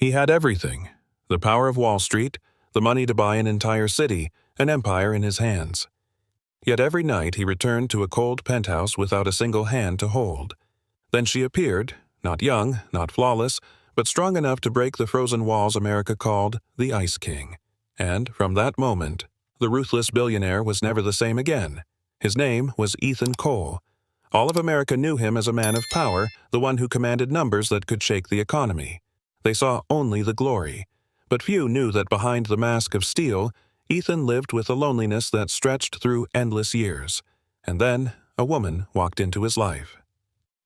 He had everything: the power of Wall Street, the money to buy an entire city, an empire in his hands. Yet every night he returned to a cold penthouse without a single hand to hold. Then she appeared, not young, not flawless, but strong enough to break the frozen walls America called the Ice King. And from that moment, the ruthless billionaire was never the same again. His name was Ethan Cole. All of America knew him as a man of power, the one who commanded numbers that could shake the economy. They saw only the glory, but few knew that behind the mask of steel, Ethan lived with a loneliness that stretched through endless years. And then a woman walked into his life.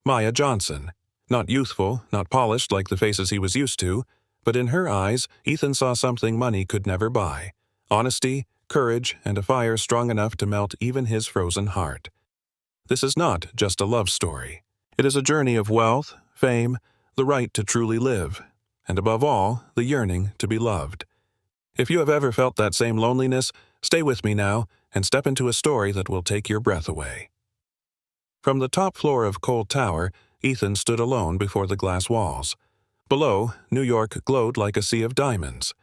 Maya Johnson. Not youthful, not polished like the faces he was used to, but in her eyes, Ethan saw something money could never buy: honesty, courage, and a fire strong enough to melt even his frozen heart. This is not just a love story. It is a journey of wealth, fame, the right to truly live, and above all, the yearning to be loved. If you have ever felt that same loneliness, stay with me now and step into a story that will take your breath away. From the top floor of Cole Tower, Ethan stood alone before the glass walls. Below, New York glowed like a sea of diamonds.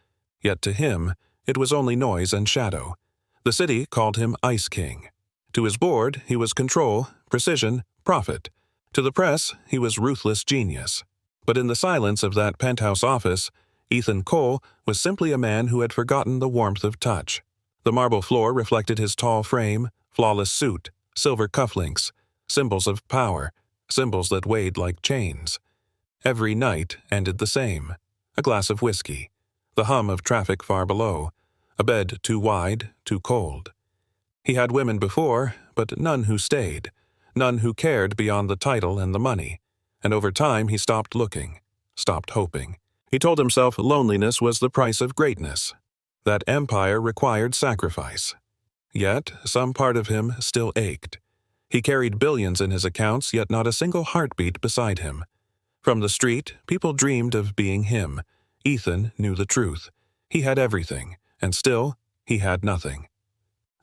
Yet to him, it was only noise and shadow. The city called him Ice King. To his board, he was control, precision, profit. To the press, he was ruthless genius. But in the silence of that penthouse office, Ethan Cole was simply a man who had forgotten the warmth of touch. The marble floor reflected his tall frame, flawless suit, silver cufflinks, symbols of power, symbols that weighed like chains. Every night ended the same: a glass of whiskey, the hum of traffic far below, a bed too wide, too cold. He had women before, but none who stayed, none who cared beyond the title and the money. And over time he stopped looking, stopped hoping. He told himself loneliness was the price of greatness, that empire required sacrifice. Yet some part of him still ached. He carried billions in his accounts, yet not a single heartbeat beside him. From the street, people dreamed of being him. Ethan knew the truth. He had everything, and still, he had nothing.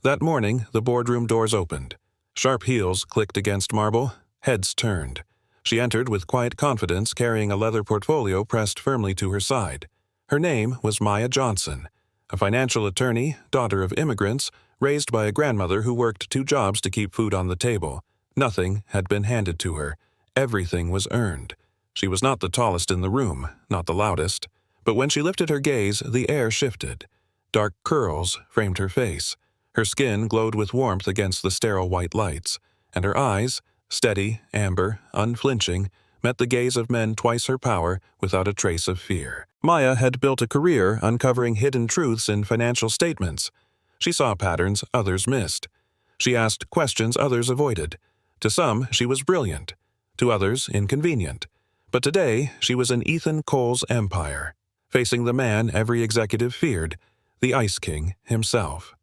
That morning, the boardroom doors opened. Sharp heels clicked against marble, heads turned. She entered with quiet confidence, carrying a leather portfolio pressed firmly to her side. Her name was Maya Johnson, a financial attorney, daughter of immigrants, raised by a grandmother who worked 2 jobs to keep food on the table. Nothing had been handed to her. Everything was earned. She was not the tallest in the room, not the loudest, but when she lifted her gaze, the air shifted. Dark curls framed her face. Her skin glowed with warmth against the sterile white lights, and her eyes, steady, amber, unflinching, met the gaze of men twice her power without a trace of fear. Maya had built a career uncovering hidden truths in financial statements. She saw patterns others missed. She asked questions others avoided. To some, she was brilliant. To others, inconvenient. But today, she was in Ethan Cole's empire, facing the man every executive feared, the Ice King himself.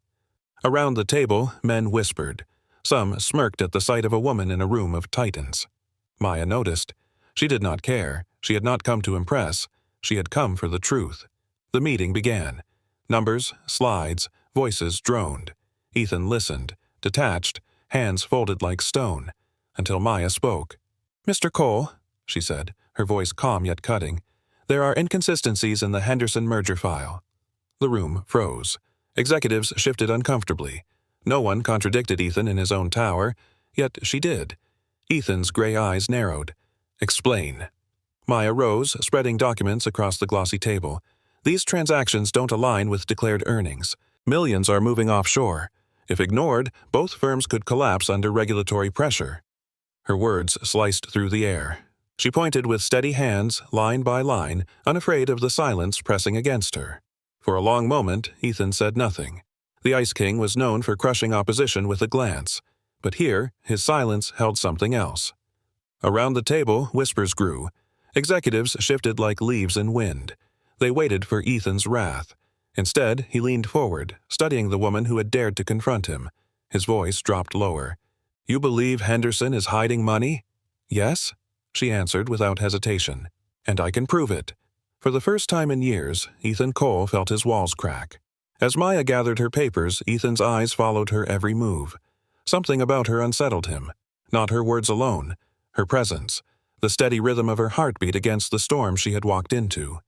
Around the table, men whispered. Some smirked at the sight of a woman in a room of titans. Maya noticed. She did not care. She had not come to impress. She had come for the truth. The meeting began. Numbers, slides, voices droned. Ethan listened, detached, hands folded like stone, until Maya spoke. "Mr. Cole," she said, her voice calm yet cutting, "there are inconsistencies in the Henderson merger file." The room froze. Executives shifted uncomfortably. No one contradicted Ethan in his own tower, yet she did. Ethan's gray eyes narrowed. "Explain." Maya rose, spreading documents across the glossy table. "These transactions don't align with declared earnings. Millions are moving offshore. If ignored, both firms could collapse under regulatory pressure." Her words sliced through the air. She pointed with steady hands, line by line, unafraid of the silence pressing against her. For a long moment, Ethan said nothing. The Ice King was known for crushing opposition with a glance, but here his silence held something else. Around the table, whispers grew. Executives shifted like leaves in wind. They waited for Ethan's wrath. Instead, he leaned forward, studying the woman who had dared to confront him. His voice dropped lower. "You believe Henderson is hiding money?" "Yes," she answered without hesitation. "And I can prove it." For the first time in years, Ethan Cole felt his walls crack. As Maya gathered her papers, Ethan's eyes followed her every move. Something about her unsettled him. Not her words alone, her presence, the steady rhythm of her heartbeat against the storm she had walked into.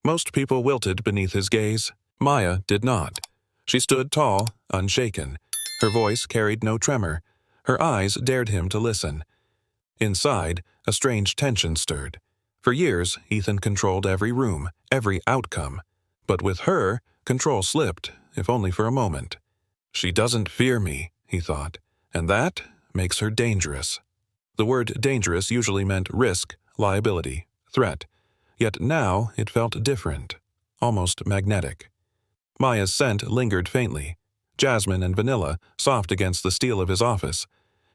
Most people wilted beneath his gaze. Maya did not. She stood tall, unshaken. Her voice carried no tremor. Her eyes dared him to listen. Inside, a strange tension stirred. For years, Ethan controlled every room, every outcome. But with her, control slipped, if only for a moment. She doesn't fear me, he thought, and that makes her dangerous. The word dangerous usually meant risk, liability, threat. Yet now it felt different, almost magnetic. Maya's scent lingered faintly, jasmine and vanilla, soft against the steel of his office.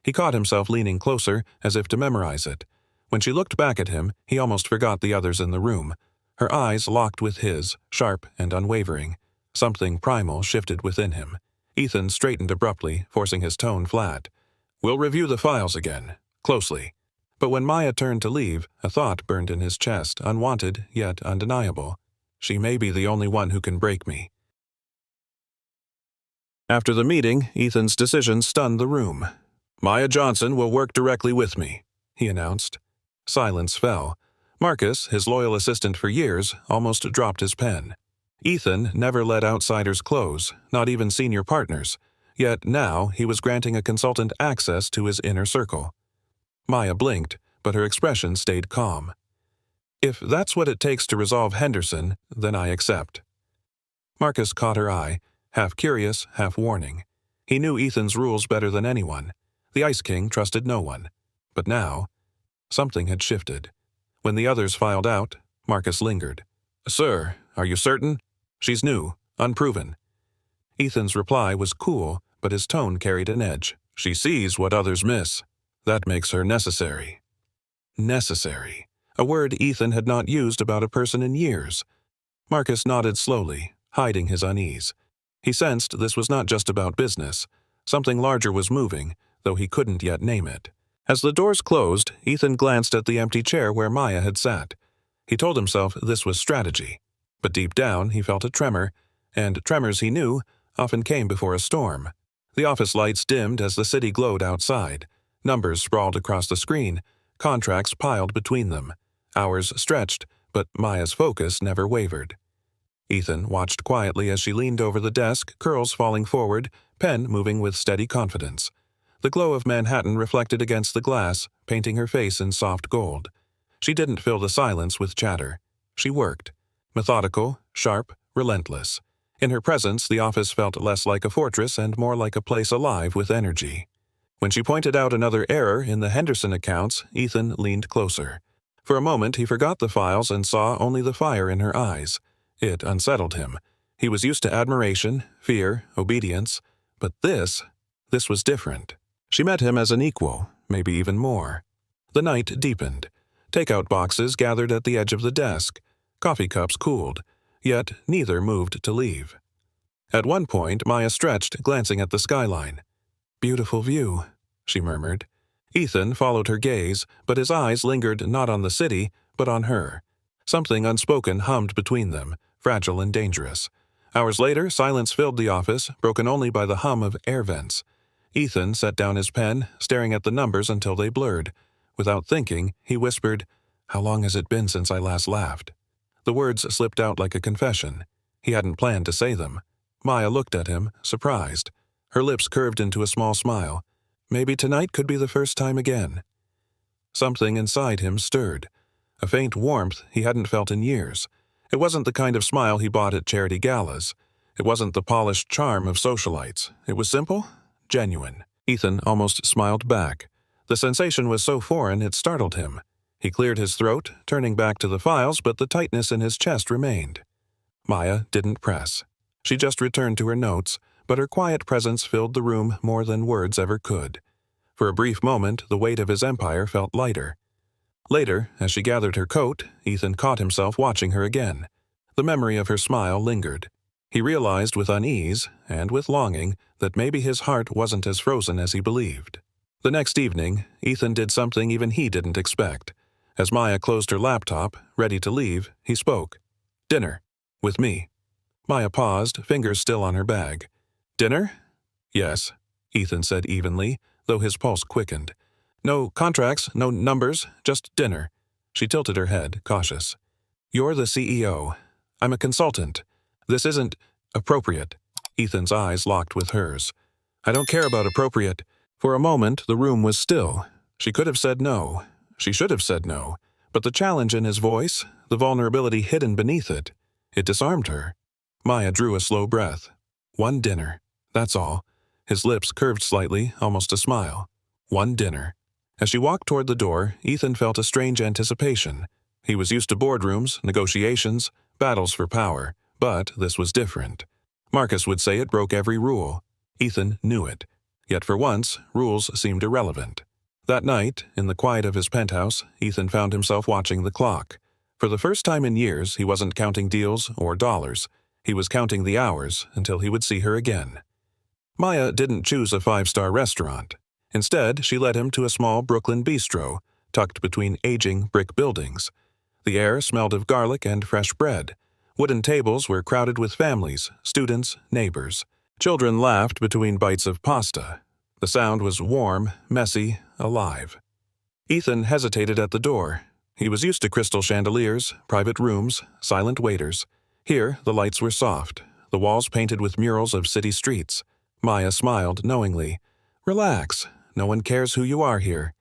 He caught himself leaning closer, as if to memorize it. When she looked back at him, he almost forgot the others in the room. Her eyes locked with his, sharp and unwavering. Something primal shifted within him. Ethan straightened abruptly, forcing his tone flat. "We'll review the files again, closely." But when Maya turned to leave, a thought burned in his chest, unwanted yet undeniable. She may be the only one who can break me. After the meeting, Ethan's decision stunned the room. "Maya Johnson will work directly with me," he announced. Silence fell. Marcus, his loyal assistant for years, almost dropped his pen. Ethan never let outsiders close, not even senior partners. Yet now he was granting a consultant access to his inner circle. Maya blinked, but her expression stayed calm. "If that's what it takes to resolve Henderson, then I accept." Marcus caught her eye, half curious, half warning. He knew Ethan's rules better than anyone. The Ice King trusted no one. But now, something had shifted. When the others filed out, Marcus lingered. "Sir, are you certain? She's new, unproven." Ethan's reply was cool, but his tone carried an edge. "She sees what others miss. That makes her necessary." Necessary. A word Ethan had not used about a person in years. Marcus nodded slowly, hiding his unease. He sensed this was not just about business. Something larger was moving, though he couldn't yet name it. As the doors closed, Ethan glanced at the empty chair where Maya had sat. He told himself this was strategy. But deep down, he felt a tremor, and tremors, he knew, often came before a storm. The office lights dimmed as the city glowed outside. Numbers sprawled across the screen, contracts piled between them. Hours stretched, but Maya's focus never wavered. Ethan watched quietly as she leaned over the desk, curls falling forward, pen moving with steady confidence. The glow of Manhattan reflected against the glass, painting her face in soft gold. She didn't fill the silence with chatter. She worked. Methodical, sharp, relentless. In her presence, the office felt less like a fortress and more like a place alive with energy. When she pointed out another error in the Henderson accounts, Ethan leaned closer. For a moment, he forgot the files and saw only the fire in her eyes. It unsettled him. He was used to admiration, fear, obedience. But this was different. She met him as an equal, maybe even more. The night deepened. Takeout boxes gathered at the edge of the desk. Coffee cups cooled. Yet neither moved to leave. At one point, Maya stretched, glancing at the skyline. "Beautiful view," she murmured. Ethan followed her gaze, but his eyes lingered not on the city, but on her. Something unspoken hummed between them, fragile and dangerous. Hours later, silence filled the office, broken only by the hum of air vents. Ethan set down his pen, staring at the numbers until they blurred. Without thinking, he whispered, "How long has it been since I last laughed?" The words slipped out like a confession. He hadn't planned to say them. Maya looked at him, surprised. Her lips curved into a small smile. Maybe tonight could be the first time again. Something inside him stirred. A faint warmth he hadn't felt in years. It wasn't the kind of smile he bought at charity galas. It wasn't the polished charm of socialites. It was simple, genuine. Ethan almost smiled back. The sensation was so foreign it startled him. He cleared his throat, turning back to the files, but the tightness in his chest remained. Maya didn't press. She just returned to her notes, but her quiet presence filled the room more than words ever could. For a brief moment, the weight of his empire felt lighter. Later, as she gathered her coat, Ethan caught himself watching her again. The memory of her smile lingered. He realized with unease, and with longing, that maybe his heart wasn't as frozen as he believed. The next evening, Ethan did something even he didn't expect. As Maya closed her laptop, ready to leave, he spoke. "Dinner. With me." Maya paused, fingers still on her bag. "Dinner?" "Yes," Ethan said evenly, though his pulse quickened. "No contracts, no numbers, just dinner." She tilted her head, cautious. "You're the CEO. I'm a consultant. This isn't appropriate. Ethan's eyes locked with hers. I don't care about appropriate. For a moment, the room was still. She could have said no. She should have said no. But the challenge in his voice, the vulnerability hidden beneath it disarmed her. Maya drew a slow breath. One dinner. That's all. His lips curved slightly, almost a smile. One dinner. As she walked toward the door, Ethan felt a strange anticipation. He was used to boardrooms, negotiations, battles for power, but this was different. Marcus would say it broke every rule. Ethan knew it. Yet for once, rules seemed irrelevant. That night, in the quiet of his penthouse, Ethan found himself watching the clock. For the first time in years, he wasn't counting deals or dollars. He was counting the hours until he would see her again. Maya didn't choose a 5-star restaurant. Instead, she led him to a small Brooklyn bistro, tucked between aging brick buildings. The air smelled of garlic and fresh bread. Wooden tables were crowded with families, students, neighbors. Children laughed between bites of pasta. The sound was warm, messy, alive. Ethan hesitated at the door. He was used to crystal chandeliers, private rooms, silent waiters. Here, the lights were soft, the walls painted with murals of city streets. Maya smiled knowingly. Relax. No one cares who you are here.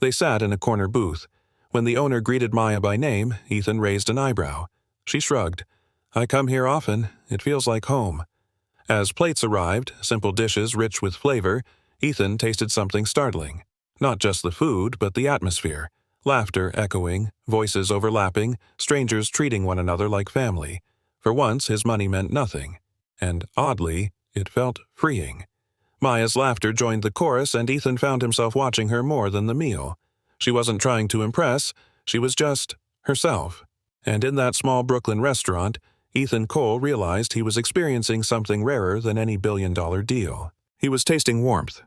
They sat in a corner booth. When the owner greeted Maya by name, Ethan raised an eyebrow. She shrugged. I come here often. It feels like home. As plates arrived, simple dishes rich with flavor, Ethan tasted something startling. Not just the food, but the atmosphere. Laughter echoing, voices overlapping, strangers treating one another like family. For once, his money meant nothing. And oddly, it felt freeing. Maya's laughter joined the chorus, and Ethan found himself watching her more than the meal. She wasn't trying to impress, she was just herself. And in that small Brooklyn restaurant, Ethan Cole realized he was experiencing something rarer than any billion-dollar deal. He was tasting warmth.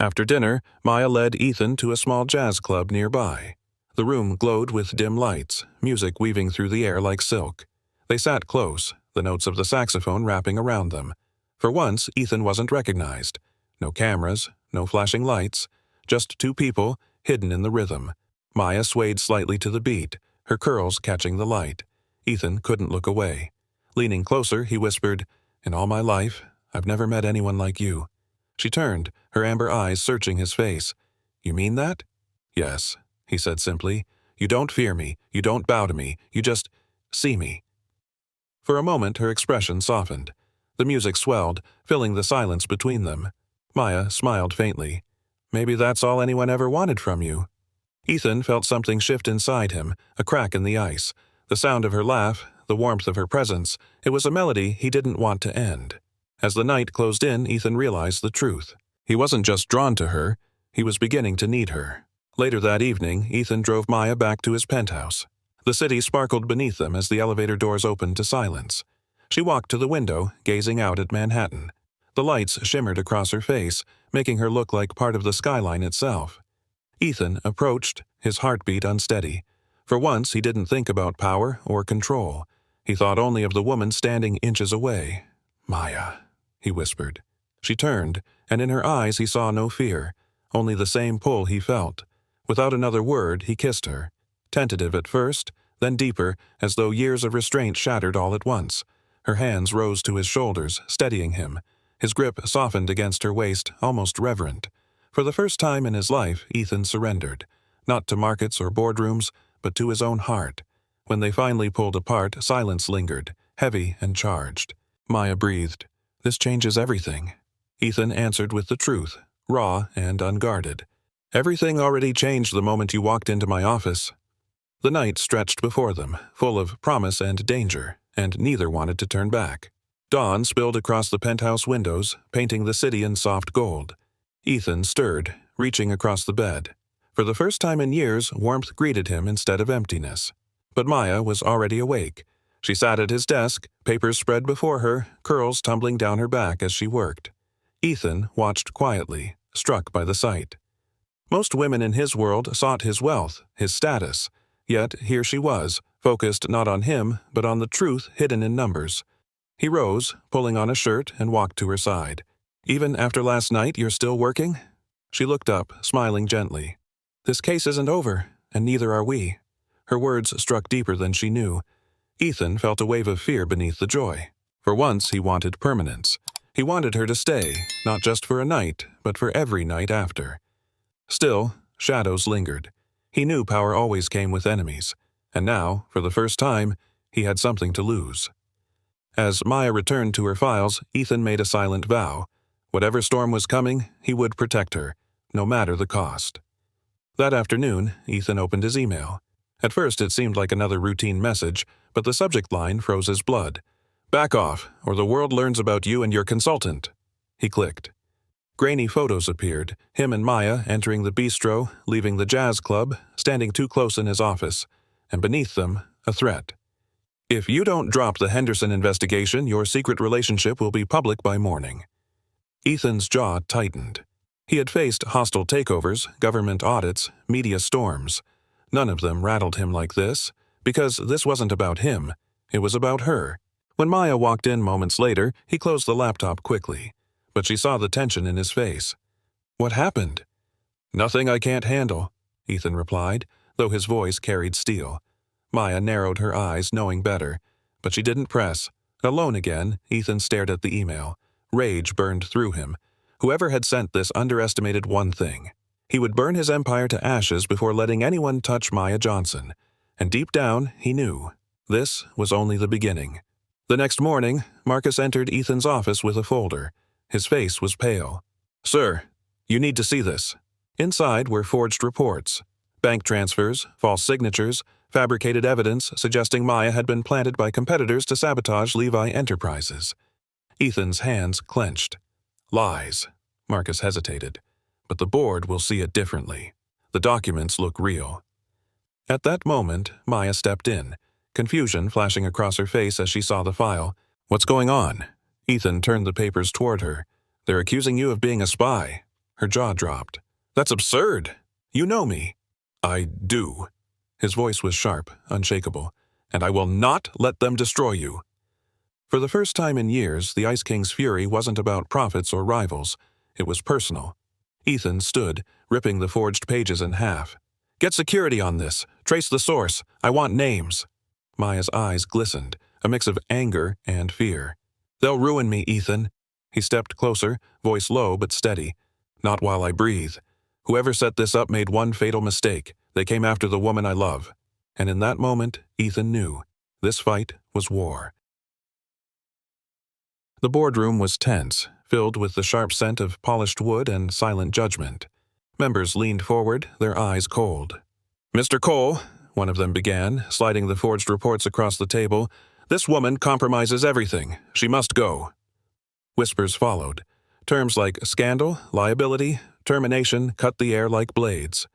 After dinner, Maya led Ethan to a small jazz club nearby. The room glowed with dim lights, music weaving through the air like silk. They sat close, the notes of the saxophone wrapping around them. For once, Ethan wasn't recognized. No cameras, no flashing lights, just two people, hidden in the rhythm. Maya swayed slightly to the beat, her curls catching the light. Ethan couldn't look away. Leaning closer, he whispered, In all my life, I've never met anyone like you. She turned, her amber eyes searching his face. You mean that? Yes, he said simply. You don't fear me, you don't bow to me, you just see me. For a moment, her expression softened. The music swelled, filling the silence between them. Maya smiled faintly. Maybe that's all anyone ever wanted from you. Ethan felt something shift inside him, a crack in the ice. The sound of her laugh, the warmth of her presence, it was a melody he didn't want to end. As the night closed in, Ethan realized the truth. He wasn't just drawn to her, he was beginning to need her. Later that evening, Ethan drove Maya back to his penthouse. The city sparkled beneath them as the elevator doors opened to silence. She walked to the window, gazing out at Manhattan. The lights shimmered across her face, making her look like part of the skyline itself. Ethan approached, his heartbeat unsteady. For once, he didn't think about power or control. He thought only of the woman standing inches away. Maya, he whispered. She turned, and in her eyes he saw no fear, only the same pull he felt. Without another word, he kissed her. Tentative at first, then deeper, as though years of restraint shattered all at once. Her hands rose to his shoulders, steadying him. His grip softened against her waist, almost reverent. For the first time in his life, Ethan surrendered. Not to markets or boardrooms, but to his own heart. When they finally pulled apart, silence lingered, heavy and charged. Maya breathed. This changes everything. Ethan answered with the truth, raw and unguarded. Everything already changed the moment you walked into my office. The night stretched before them, full of promise and danger, and neither wanted to turn back. Dawn spilled across the penthouse windows, painting the city in soft gold. Ethan stirred, reaching across the bed. For the first time in years, warmth greeted him instead of emptiness. But Maya was already awake. She sat at his desk, papers spread before her, curls tumbling down her back as she worked. Ethan watched quietly, struck by the sight. Most women in his world sought his wealth, his status. Yet here she was, focused not on him, but on the truth hidden in numbers. He rose, pulling on a shirt, and walked to her side. Even after last night, you're still working? She looked up, smiling gently. This case isn't over, and neither are we. Her words struck deeper than she knew. Ethan felt a wave of fear beneath the joy. For once, he wanted permanence. He wanted her to stay, not just for a night, but for every night after. Still, shadows lingered. He knew power always came with enemies, and now, for the first time, he had something to lose. As Maya returned to her files, Ethan made a silent vow. Whatever storm was coming, he would protect her, no matter the cost. That afternoon, Ethan opened his email. At first it seemed like another routine message, but the subject line froze his blood. "Back off, or the world learns about you and your consultant." He clicked. Grainy photos appeared, him and Maya entering the bistro, leaving the jazz club, standing too close in his office, and beneath them, a threat. "If you don't drop the Henderson investigation, your secret relationship will be public by morning." Ethan's jaw tightened. He had faced hostile takeovers, government audits, media storms. None of them rattled him like this, because this wasn't about him. It was about her. When Maya walked in moments later, he closed the laptop quickly, but she saw the tension in his face. "What happened?" "Nothing I can't handle," Ethan replied, though his voice carried steel. Maya narrowed her eyes, knowing better, but she didn't press. Alone again, Ethan stared at the email. Rage burned through him. Whoever had sent this underestimated one thing. He would burn his empire to ashes before letting anyone touch Maya Johnson. And deep down, he knew. This was only the beginning. The next morning, Marcus entered Ethan's office with a folder. His face was pale. "Sir, you need to see this." Inside were forged reports. Bank transfers, false signatures, fabricated evidence suggesting Maya had been planted by competitors to sabotage Levi Enterprises. Ethan's hands clenched. "Lies." Marcus hesitated. "But the board will see it differently. The documents look real." At that moment, Maya stepped in, confusion flashing across her face as she saw the file. "What's going on?" Ethan turned the papers toward her. "They're accusing you of being a spy." Her jaw dropped. "That's absurd. You know me." "I do." His voice was sharp, unshakable. "And I will not let them destroy you." For the first time in years, the Ice King's fury wasn't about profits or rivals. It was personal. Ethan stood, ripping the forged pages in half. "Get security on this. Trace the source. I want names." Maya's eyes glistened, a mix of anger and fear. "They'll ruin me, Ethan." He stepped closer, voice low but steady. "Not while I breathe. Whoever set this up made one fatal mistake. They came after the woman I love." And in that moment, Ethan knew. This fight was war. The boardroom was tense, filled with the sharp scent of polished wood and silent judgment. Members leaned forward, their eyes cold. "Mr. Cole," one of them began, sliding the forged reports across the table, "this woman compromises everything. She must go." Whispers followed. Terms like scandal, liability, termination cut the air like blades.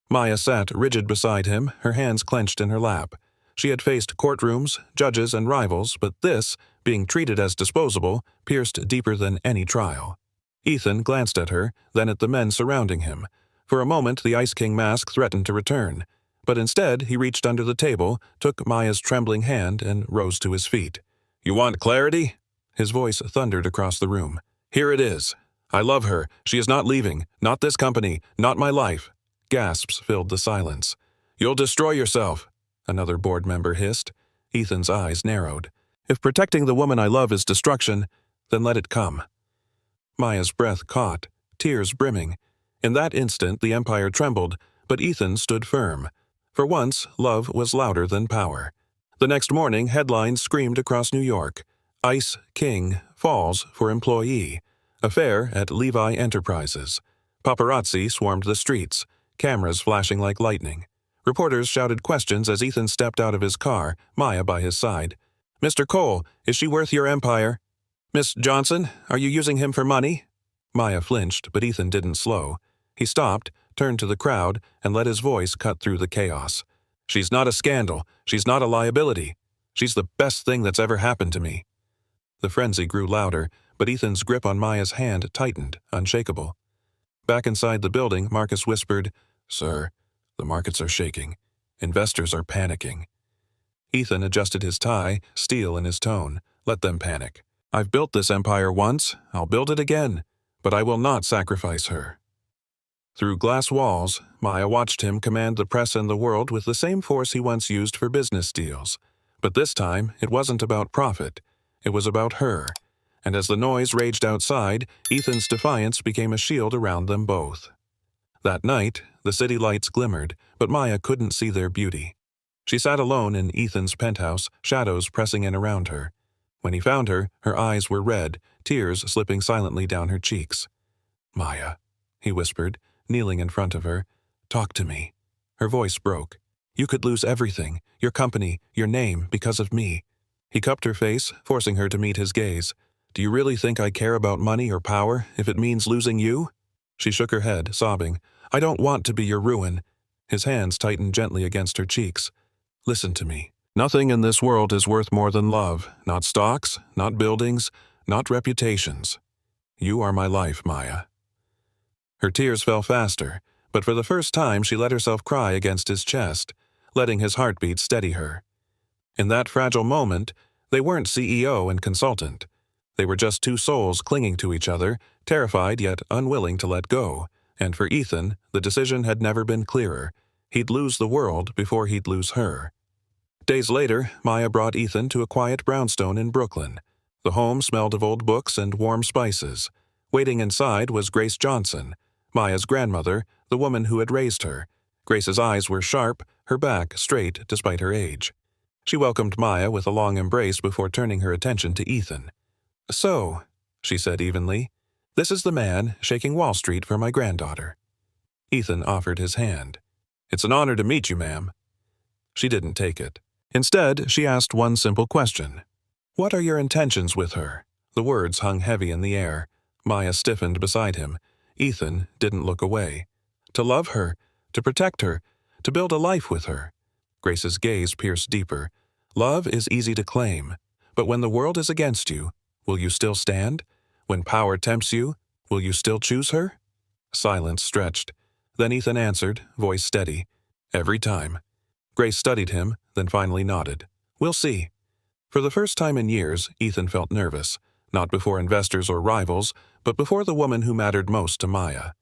Maya sat rigid beside him, her hands clenched in her lap. She had faced courtrooms, judges, and rivals, but this, being treated as disposable, pierced deeper than any trial. Ethan glanced at her, then at the men surrounding him. For a moment, the Ice King mask threatened to return. But instead, he reached under the table, took Maya's trembling hand, and rose to his feet. "You want clarity?" His voice thundered across the room. "Here it is. I love her. She is not leaving. Not this company. Not my life." Gasps filled the silence. "You'll destroy yourself," another board member hissed. Ethan's eyes narrowed. "If protecting the woman I love is destruction, then let it come." Maya's breath caught, tears brimming. In that instant, the empire trembled, but Ethan stood firm. For once, love was louder than power. The next morning, headlines screamed across New York. Ice King falls for employee. Affair at Levi Enterprises. Paparazzi swarmed the streets, cameras flashing like lightning. Reporters shouted questions as Ethan stepped out of his car, Maya by his side. "Mr. Cole, is she worth your empire?" "Miss Johnson, are you using him for money?" Maya flinched, but Ethan didn't slow. He stopped, turned to the crowd, and let his voice cut through the chaos. "She's not a scandal. She's not a liability. She's the best thing that's ever happened to me." The frenzy grew louder, but Ethan's grip on Maya's hand tightened, unshakable. Back inside the building, Marcus whispered, "Sir, the markets are shaking. Investors are panicking." Ethan adjusted his tie, steel in his tone. "Let them panic. I've built this empire once, I'll build it again, but I will not sacrifice her." Through glass walls, Maya watched him command the press and the world with the same force he once used for business deals. But this time, it wasn't about profit. It was about her. And as the noise raged outside, Ethan's defiance became a shield around them both. That night, the city lights glimmered, but Maya couldn't see their beauty. She sat alone in Ethan's penthouse, shadows pressing in around her. When he found her, her eyes were red, tears slipping silently down her cheeks. "Maya," he whispered, kneeling in front of her. "Talk to me." Her voice broke. "You could lose everything, your company, your name, because of me." He cupped her face, forcing her to meet his gaze. "Do you really think I care about money or power if it means losing you?" She shook her head, sobbing. "I don't want to be your ruin." His hands tightened gently against her cheeks. "Listen to me. Nothing in this world is worth more than love. Not stocks, not buildings, not reputations. You are my life, Maya." Her tears fell faster, but for the first time she let herself cry against his chest, letting his heartbeat steady her. In that fragile moment, they weren't CEO and consultant. They were just two souls clinging to each other, terrified yet unwilling to let go. And for Ethan, the decision had never been clearer. He'd lose the world before he'd lose her. Days later, Maya brought Ethan to a quiet brownstone in Brooklyn. The home smelled of old books and warm spices. Waiting inside was Grace Johnson, Maya's grandmother, the woman who had raised her. Grace's eyes were sharp, her back straight despite her age. She welcomed Maya with a long embrace before turning her attention to Ethan. "So," she said evenly, "this is the man shaking Wall Street for my granddaughter." Ethan offered his hand. "It's an honor to meet you, ma'am." She didn't take it. Instead, she asked one simple question. "What are your intentions with her?" The words hung heavy in the air. Maya stiffened beside him. Ethan didn't look away. "To love her, to protect her, to build a life with her." Grace's gaze pierced deeper. "Love is easy to claim, but when the world is against you, will you still stand? When power tempts you, will you still choose her?" Silence stretched. Then Ethan answered, voice steady. "Every time." Grace studied him, then finally nodded. "We'll see." For the first time in years, Ethan felt nervous, not before investors or rivals, but before the woman who mattered most to Maya.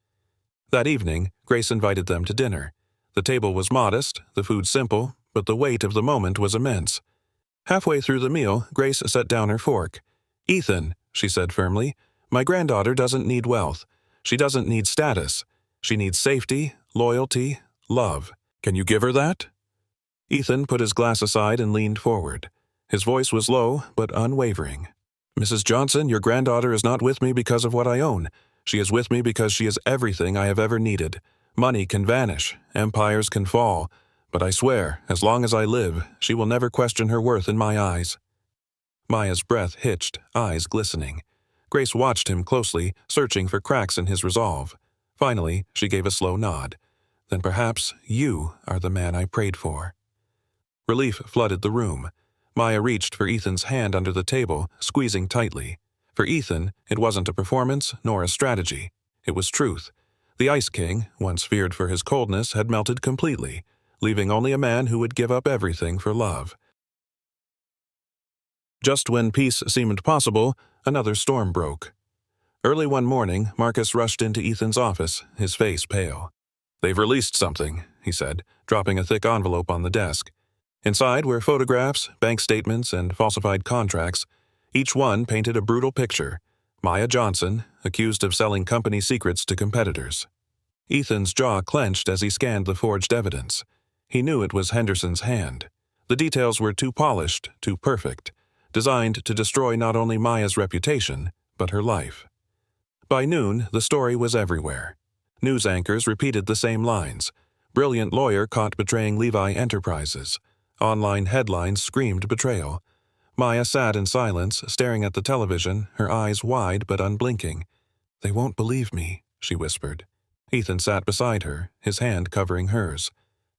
That evening, Grace invited them to dinner. The table was modest, the food simple, but the weight of the moment was immense. Halfway through the meal, Grace set down her fork. "Ethan," she said firmly, "my granddaughter doesn't need wealth. She doesn't need status. She needs safety, loyalty, love. Can you give her that?" Ethan put his glass aside and leaned forward. His voice was low, but unwavering. "Mrs. Johnson, your granddaughter is not with me because of what I own. She is with me because she is everything I have ever needed. Money can vanish, empires can fall, but I swear, as long as I live, she will never question her worth in my eyes." Maya's breath hitched, eyes glistening. Grace watched him closely, searching for cracks in his resolve. Finally, she gave a slow nod. "Then perhaps you are the man I prayed for." Relief flooded the room. Maya reached for Ethan's hand under the table, squeezing tightly. For Ethan, it wasn't a performance nor a strategy. It was truth. The Ice King, once feared for his coldness, had melted completely, leaving only a man who would give up everything for love. Just when peace seemed possible, another storm broke. Early one morning, Marcus rushed into Ethan's office, his face pale. "They've released something," he said, dropping a thick envelope on the desk. Inside were photographs, bank statements, and falsified contracts. Each one painted a brutal picture. Maya Johnson, accused of selling company secrets to competitors. Ethan's jaw clenched as he scanned the forged evidence. He knew it was Henderson's hand. The details were too polished, too perfect, designed to destroy not only Maya's reputation, but her life. By noon, the story was everywhere. News anchors repeated the same lines. Brilliant lawyer caught betraying Levi Enterprises. Online headlines screamed betrayal. Maya sat in silence, staring at the television, her eyes wide but unblinking. "They won't believe me," she whispered. Ethan sat beside her, his hand covering hers.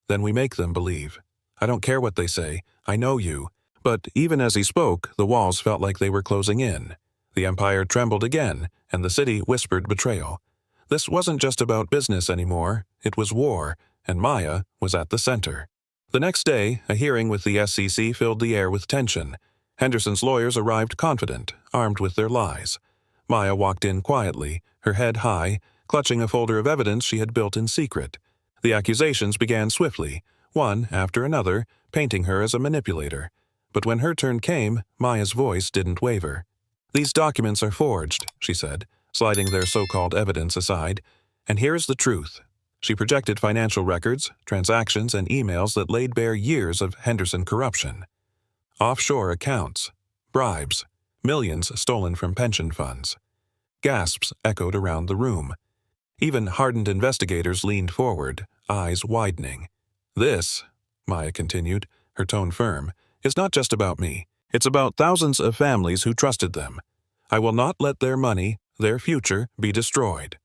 "Then we make them believe. I don't care what they say. I know you." But even as he spoke, the walls felt like they were closing in. The empire trembled again, and the city whispered betrayal. This wasn't just about business anymore. It was war, and Maya was at the center. The next day, a hearing with the SEC filled the air with tension. Henderson's lawyers arrived confident, armed with their lies. Maya walked in quietly, her head high, clutching a folder of evidence she had built in secret. The accusations began swiftly, one after another, painting her as a manipulator. But when her turn came, Maya's voice didn't waver. "These documents are forged," she said, sliding their so-called evidence aside. "And here's the truth." She projected financial records, transactions, and emails that laid bare years of Henderson corruption. Offshore accounts, bribes, millions stolen from pension funds. Gasps echoed around the room. Even hardened investigators leaned forward, eyes widening. "This," Maya continued, her tone firm, "is not just about me. It's about thousands of families who trusted them. I will not let their money, their future, be destroyed."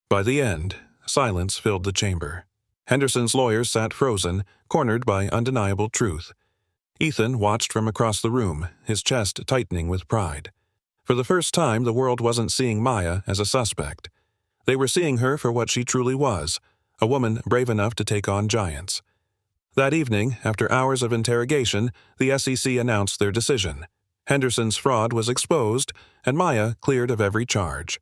By the end, silence filled the chamber. Henderson's lawyers sat frozen, cornered by undeniable truth. Ethan watched from across the room, his chest tightening with pride. For the first time, the world wasn't seeing Maya as a suspect. They were seeing her for what she truly was, a woman brave enough to take on giants. That evening, after hours of interrogation, the SEC announced their decision. Henderson's fraud was exposed, and Maya cleared of every charge.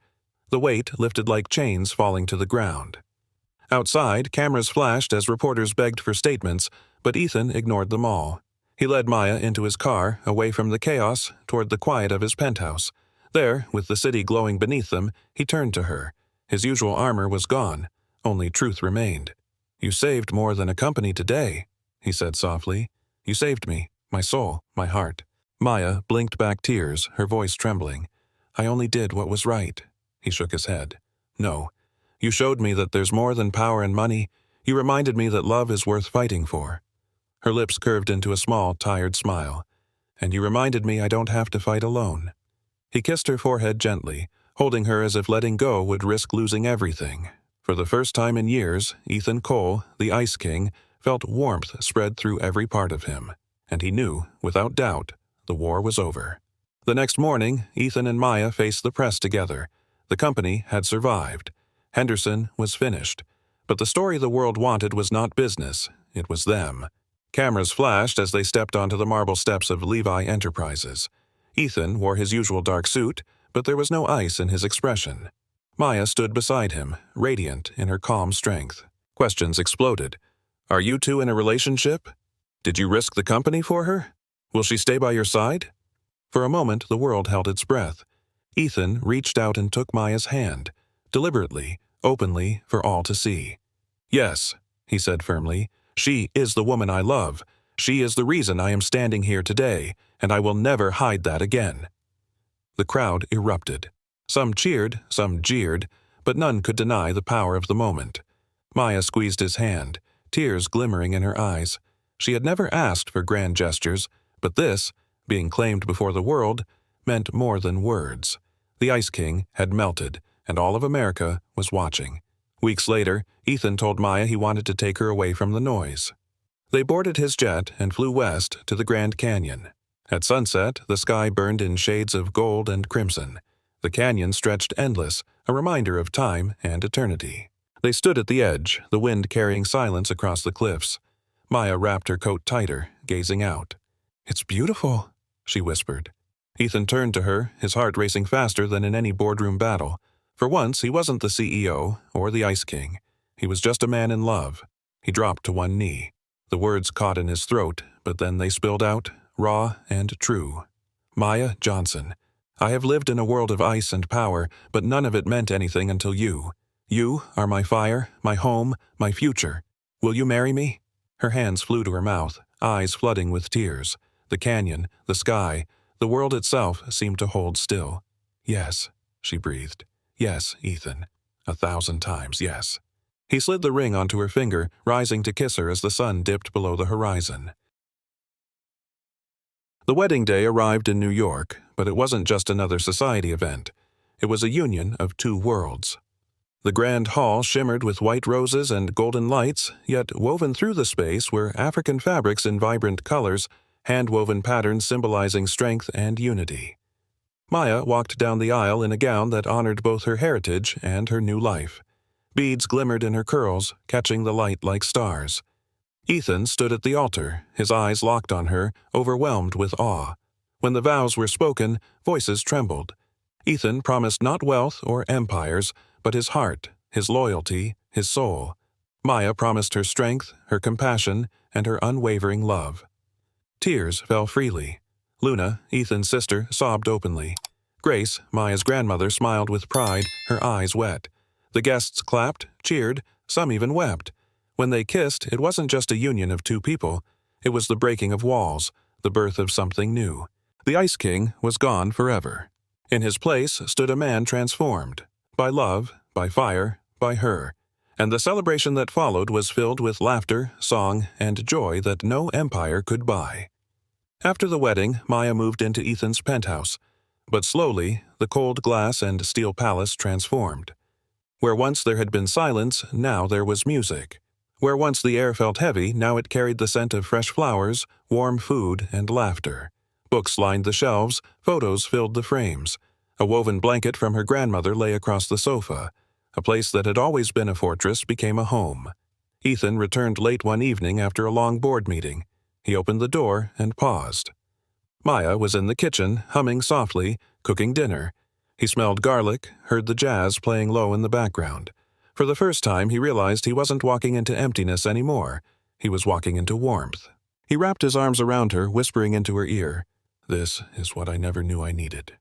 The weight lifted like chains falling to the ground. Outside, cameras flashed as reporters begged for statements, but Ethan ignored them all. He led Maya into his car, away from the chaos, toward the quiet of his penthouse. There, with the city glowing beneath them, he turned to her. His usual armor was gone. Only truth remained. "You saved more than a company today," he said softly. "You saved me, my soul, my heart." Maya blinked back tears, her voice trembling. "I only did what was right." He shook his head. "No. You showed me that there's more than power and money. You reminded me that love is worth fighting for." Her lips curved into a small, tired smile. "And you reminded me I don't have to fight alone." He kissed her forehead gently, holding her as if letting go would risk losing everything. For the first time in years, Ethan Cole, the Ice King, felt warmth spread through every part of him. And he knew, without doubt, the war was over. The next morning, Ethan and Maya faced the press together. The company had survived. Henderson was finished. But the story the world wanted was not business, it was them. Cameras flashed as they stepped onto the marble steps of Levi Enterprises. Ethan wore his usual dark suit, but there was no ice in his expression. Maya stood beside him, radiant in her calm strength. Questions exploded. "Are you two in a relationship? Did you risk the company for her? Will she stay by your side?" For a moment, the world held its breath. Ethan reached out and took Maya's hand, deliberately, openly, for all to see. "Yes," he said firmly, "she is the woman I love. She is the reason I am standing here today, and I will never hide that again." The crowd erupted. Some cheered, some jeered, but none could deny the power of the moment. Maya squeezed his hand, tears glimmering in her eyes. She had never asked for grand gestures, but this, being claimed before the world, meant more than words. The Ice King had melted, and all of America was watching. Weeks later, Ethan told Maya he wanted to take her away from the noise. They boarded his jet and flew west to the Grand Canyon. At sunset, the sky burned in shades of gold and crimson. The canyon stretched endless, a reminder of time and eternity. They stood at the edge, the wind carrying silence across the cliffs. Maya wrapped her coat tighter, gazing out. "It's beautiful," she whispered. Ethan turned to her, his heart racing faster than in any boardroom battle. For once, he wasn't the CEO or the Ice King. He was just a man in love. He dropped to one knee. The words caught in his throat, but then they spilled out, raw and true. "Maya Johnson, I have lived in a world of ice and power, but none of it meant anything until you. You are my fire, my home, my future. Will you marry me?" Her hands flew to her mouth, eyes flooding with tears. The canyon, the sky, the world itself seemed to hold still. "Yes," she breathed. "Yes, Ethan. 1,000 times yes." He slid the ring onto her finger, rising to kiss her as the sun dipped below the horizon. The wedding day arrived in New York, but it wasn't just another society event. It was a union of two worlds. The grand hall shimmered with white roses and golden lights, yet woven through the space were African fabrics in vibrant colors, hand-woven patterns symbolizing strength and unity. Maya walked down the aisle in a gown that honored both her heritage and her new life. Beads glimmered in her curls, catching the light like stars. Ethan stood at the altar, his eyes locked on her, overwhelmed with awe. When the vows were spoken, voices trembled. Ethan promised not wealth or empires, but his heart, his loyalty, his soul. Maya promised her strength, her compassion, and her unwavering love. Tears fell freely. Luna, Ethan's sister, sobbed openly. Grace, Maya's grandmother, smiled with pride, her eyes wet. The guests clapped, cheered, some even wept. When they kissed, it wasn't just a union of two people. It was the breaking of walls, the birth of something new. The Ice King was gone forever. In his place stood a man transformed. By love, by fire, by her. And the celebration that followed was filled with laughter, song, and joy that no empire could buy. After the wedding, Maya moved into Ethan's penthouse. But slowly, the cold glass and steel palace transformed. Where once there had been silence, now there was music. Where once the air felt heavy, now it carried the scent of fresh flowers, warm food, and laughter. Books lined the shelves, photos filled the frames. A woven blanket from her grandmother lay across the sofa. A place that had always been a fortress became a home. Ethan returned late one evening after a long board meeting. He opened the door and paused. Maya was in the kitchen, humming softly, cooking dinner. He smelled garlic, heard the jazz playing low in the background. For the first time, he realized he wasn't walking into emptiness anymore. He was walking into warmth. He wrapped his arms around her, whispering into her ear, "This is what I never knew I needed."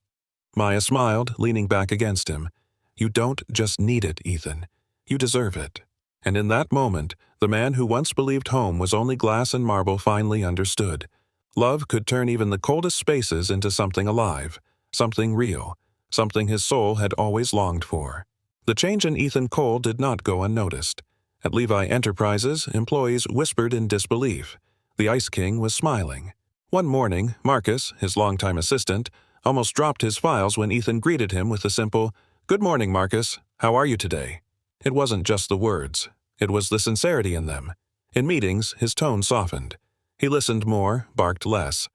Maya smiled, leaning back against him. "You don't just need it, Ethan. You deserve it." And in that moment, the man who once believed home was only glass and marble finally understood. Love could turn even the coldest spaces into something alive, something real, something his soul had always longed for. The change in Ethan Cole did not go unnoticed. At Levi Enterprises, employees whispered in disbelief. The Ice King was smiling. One morning, Marcus, his longtime assistant, almost dropped his files when Ethan greeted him with a simple, "Good morning, Marcus. How are you today?" It wasn't just the words. It was the sincerity in them. In meetings, his tone softened. He listened more, barked less.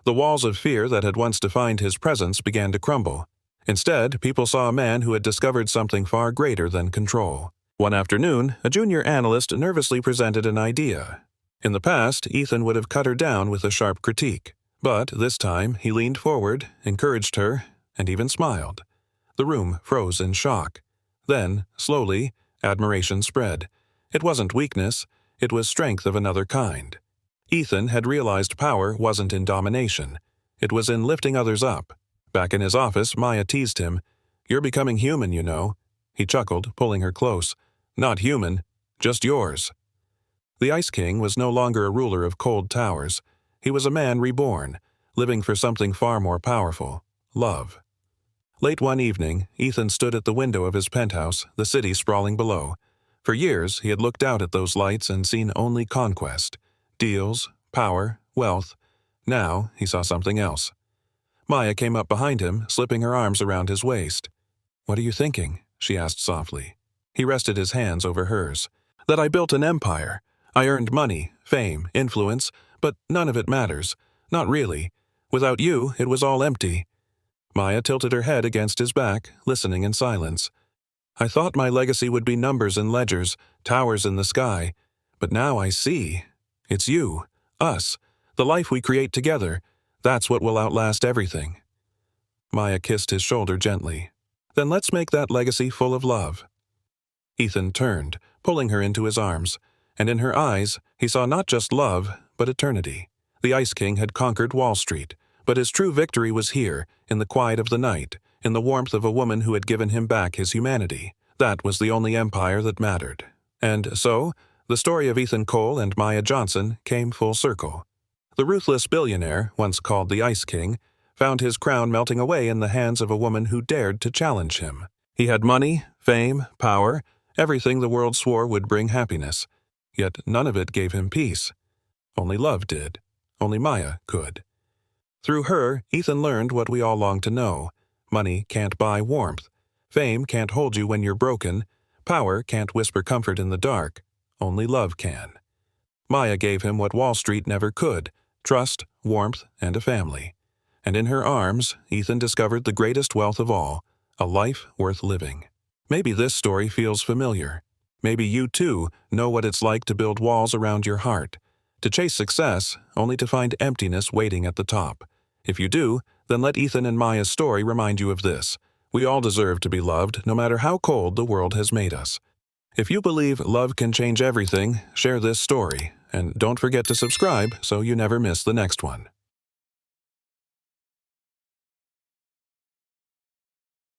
The walls of fear that had once defined his presence began to crumble. Instead, people saw a man who had discovered something far greater than control. One afternoon, a junior analyst nervously presented an idea. In the past, Ethan would have cut her down with a sharp critique. But this time, he leaned forward, encouraged her, and even smiled. The room froze in shock. Then, slowly, admiration spread. It wasn't weakness, it was strength of another kind. Ethan had realized power wasn't in domination. It was in lifting others up. Back in his office, Maya teased him. "You're becoming human, you know." He chuckled, pulling her close. "Not human, just yours." The Ice King was no longer a ruler of cold towers. He was a man reborn, living for something far more powerful, love. Late one evening, Ethan stood at the window of his penthouse, the city sprawling below. For years, he had looked out at those lights and seen only conquest. Deals, power, wealth. Now, he saw something else. Maya came up behind him, slipping her arms around his waist. "What are you thinking?" she asked softly. He rested his hands over hers. "That I built an empire. I earned money, fame, influence, but none of it matters. Not really. Without you, it was all empty." Maya tilted her head against his back, listening in silence. "I thought my legacy would be numbers in ledgers, towers in the sky. But now I see. It's you, us, the life we create together. That's what will outlast everything." Maya kissed his shoulder gently. "Then let's make that legacy full of love." Ethan turned, pulling her into his arms, and in her eyes, he saw not just love, but eternity. The Ice King had conquered Wall Street, but his true victory was here, in the quiet of the night, in the warmth of a woman who had given him back his humanity. That was the only empire that mattered. And so, the story of Ethan Cole and Maya Johnson came full circle. The ruthless billionaire, once called the Ice King, found his crown melting away in the hands of a woman who dared to challenge him. He had money, fame, power, everything the world swore would bring happiness. Yet none of it gave him peace. Only love did. Only Maya could. Through her, Ethan learned what we all long to know. Money can't buy warmth. Fame can't hold you when you're broken. Power can't whisper comfort in the dark. Only love can. Maya gave him what Wall Street never could: trust, warmth, and a family. And in her arms, Ethan discovered the greatest wealth of all, a life worth living. Maybe this story feels familiar. Maybe you, too, know what it's like to build walls around your heart, to chase success only to find emptiness waiting at the top. If you do, then let Ethan and Maya's story remind you of this. We all deserve to be loved, no matter how cold the world has made us. If you believe love can change everything, share this story, and don't forget to subscribe so you never miss the next one.